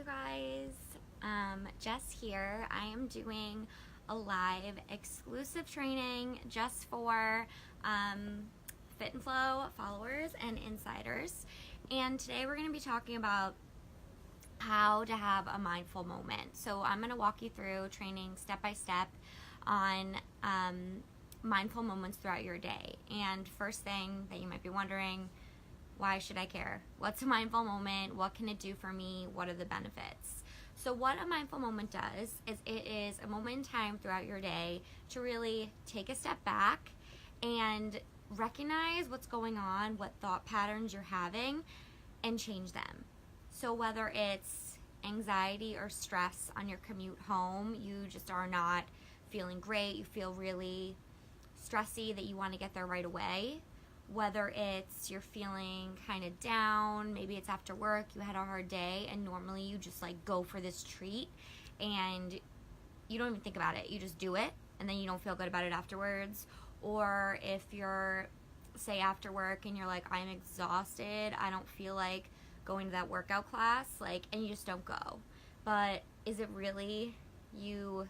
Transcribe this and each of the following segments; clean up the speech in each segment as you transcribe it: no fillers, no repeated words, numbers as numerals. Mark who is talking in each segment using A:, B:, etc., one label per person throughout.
A: you guys. Jess here. I am doing a live exclusive training just for Fit and Flow followers and insiders. And today we're going to be talking about how to have a mindful moment. So I'm going to walk you through training step by step on mindful moments throughout your day. And first thing that you might be wondering, why should I care? What's a mindful moment? What can it do for me? What are the benefits? So what a mindful moment does is it is a moment in time throughout your day to really take a step back and recognize what's going on, what thought patterns you're having, and change them. So whether it's anxiety or stress on your commute home, you just are not feeling great, you feel really stressy that you want to get there right away. Whether it's you're feeling kind of down, maybe it's after work, you had a hard day, and normally you just like go for this treat and you don't even think about it. You just do it and then you don't feel good about it afterwards. Or if you're, say, after work and you're like, I'm exhausted, I don't feel like going to that workout class, and you just don't go. But is it really you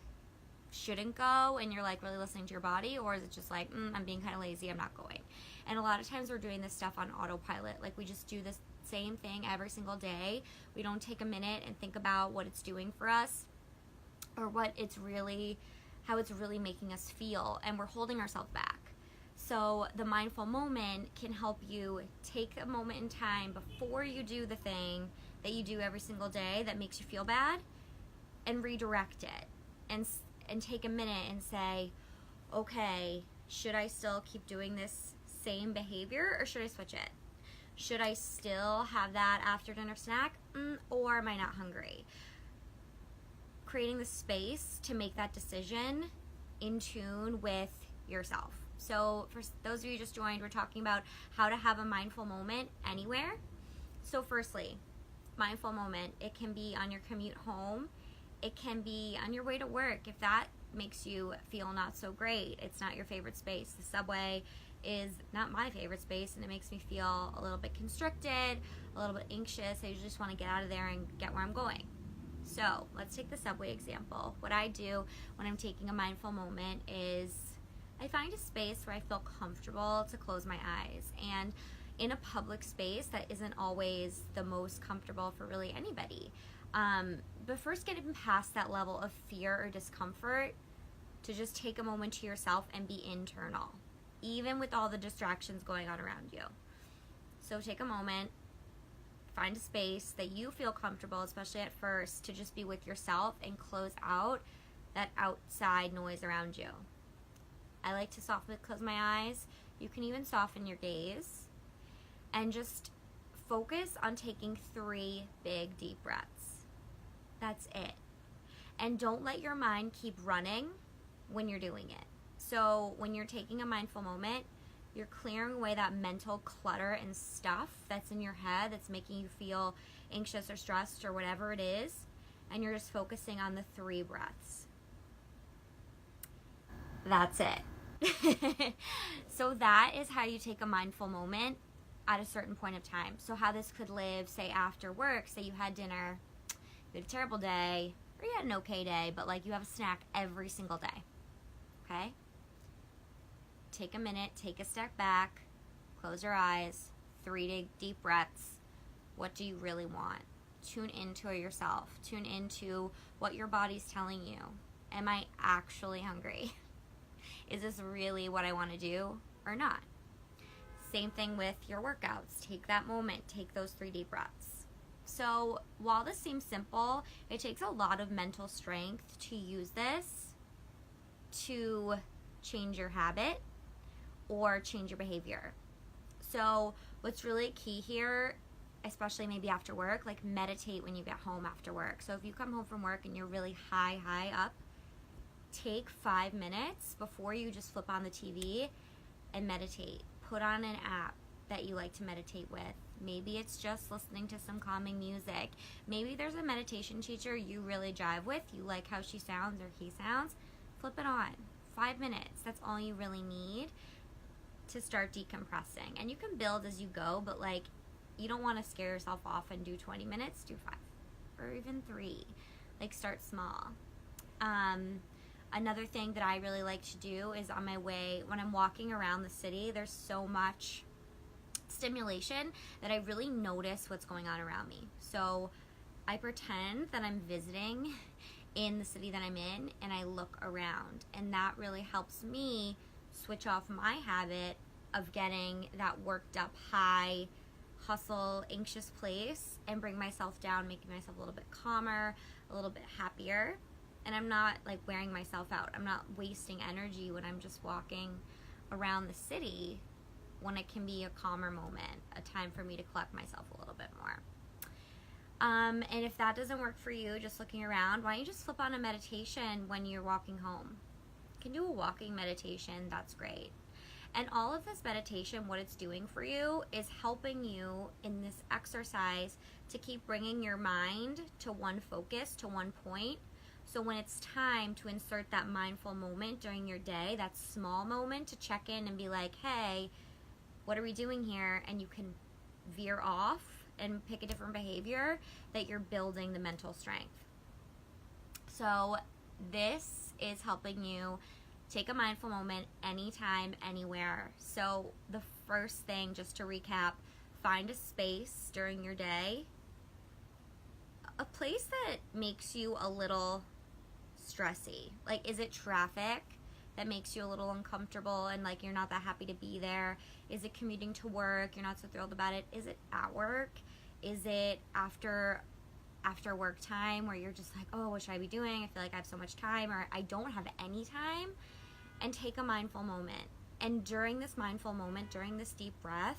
A: shouldn't go and you're really listening to your body, or is it just I'm being kind of lazy, I'm not going? And a lot of times we're doing this stuff on autopilot. We just do the same thing every single day. We don't take a minute and think about what it's doing for us or how it's really making us feel, and we're holding ourselves back. So the mindful moment can help you take a moment in time before you do the thing that you do every single day that makes you feel bad, and redirect it and take a minute and say, okay, should I still keep doing this same behavior, or should I switch it? Should I still have that after dinner snack, or am I not hungry? Creating the space to make that decision in tune with yourself. So for those of you who just joined, we're talking about how to have a mindful moment anywhere. So firstly, mindful moment, it can be on your commute home. It can be on your way to work if that makes you feel not so great. It's not your favorite space. The subway is not my favorite space, and it makes me feel a little bit constricted, a little bit anxious. I just want to get out of there and get where I'm going. So let's take the subway example. What I do when I'm taking a mindful moment is I find a space where I feel comfortable to close my eyes. And in a public space, that isn't always the most comfortable for really anybody. But first, getting past that level of fear or discomfort to just take a moment to yourself and be internal, even with all the distractions going on around you. So take a moment, find a space that you feel comfortable, especially at first, to just be with yourself and close out that outside noise around you. I like to softly close my eyes. You can even soften your gaze and just focus on taking 3 big deep breaths. That's it. And don't let your mind keep running when you're doing it. So when you're taking a mindful moment, you're clearing away that mental clutter and stuff that's in your head that's making you feel anxious or stressed or whatever it is, and you're just focusing on the 3 breaths. That's it. So that is how you take a mindful moment at a certain point of time. So how this could live, say after work, say you had dinner, you had a terrible day, or you had an okay day, but you have a snack every single day. Okay? Take a minute, take a step back, close your eyes, 3 deep breaths. What do you really want? Tune into yourself. Tune into what your body's telling you. Am I actually hungry? Is this really what I want to do or not? Same thing with your workouts. Take that moment. Take those 3 deep breaths. So while this seems simple, it takes a lot of mental strength to use this to change your habit or change your behavior. So what's really key here, especially maybe after work, meditate when you get home after work. So if you come home from work and you're really high up, take 5 minutes before you just flip on the TV and meditate. Put on an app that you like to meditate with. Maybe it's just listening to some calming music. Maybe there's a meditation teacher you really jive with. You like how she sounds or he sounds. Flip it on. 5 minutes. That's all you really need to start decompressing. And you can build as you go, but you don't want to scare yourself off and do 20 minutes. Do 5. or even 3. Like, start small. Another thing that I really like to do is on my way, when I'm walking around the city, there's so much stimulation that I really notice what's going on around me. So I pretend that I'm visiting in the city that I'm in, and I look around, and that really helps me switch off my habit of getting that worked up, high, hustle, anxious place, and bring myself down, making myself a little bit calmer, a little bit happier. And I'm not like wearing myself out. I'm not wasting energy when I'm just walking around the city, when it can be a calmer moment, a time for me to collect myself a little bit more. And if that doesn't work for you, just looking around, why don't you just flip on a meditation when you're walking home? You can do a walking meditation, that's great. And all of this meditation, what it's doing for you is helping you in this exercise to keep bringing your mind to one focus, to one point. So when it's time to insert that mindful moment during your day, that small moment to check in and be like, hey, what are we doing here? And you can veer off and pick a different behavior, that you're building the mental strength. So this is helping you take a mindful moment anytime, anywhere. So the first thing, just to recap, find a space during your day, a place that makes you a little stressy. Like, is it traffic that makes you a little uncomfortable and like you're not that happy to be there? Is it commuting to work, you're not so thrilled about it? Is it at work? Is it after work time where you're just like, oh, what should I be doing? I feel like I have so much time, or I don't have any time. And take a mindful moment. And during this mindful moment, during this deep breath,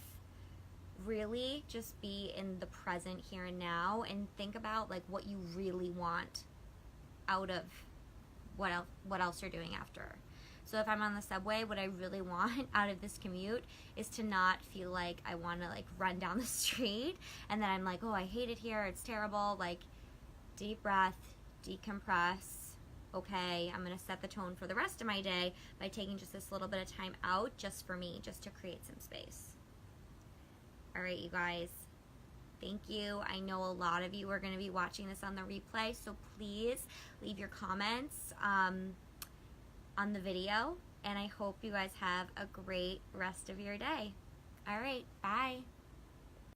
A: really just be in the present here and now, and think about like what you really want out of what else you're doing after. So if I'm on the subway, what I really want out of this commute is to not feel like I want to like run down the street and then I'm like, oh, I hate it here, it's terrible. Like, deep breath, decompress. Okay, I'm going to set the tone for the rest of my day by taking just this little bit of time out just for me, just to create some space. All right, you guys. Thank you. I know a lot of you are going to be watching this on the replay, so please leave your comments on the video, and I hope you guys have a great rest of your day. All right, bye.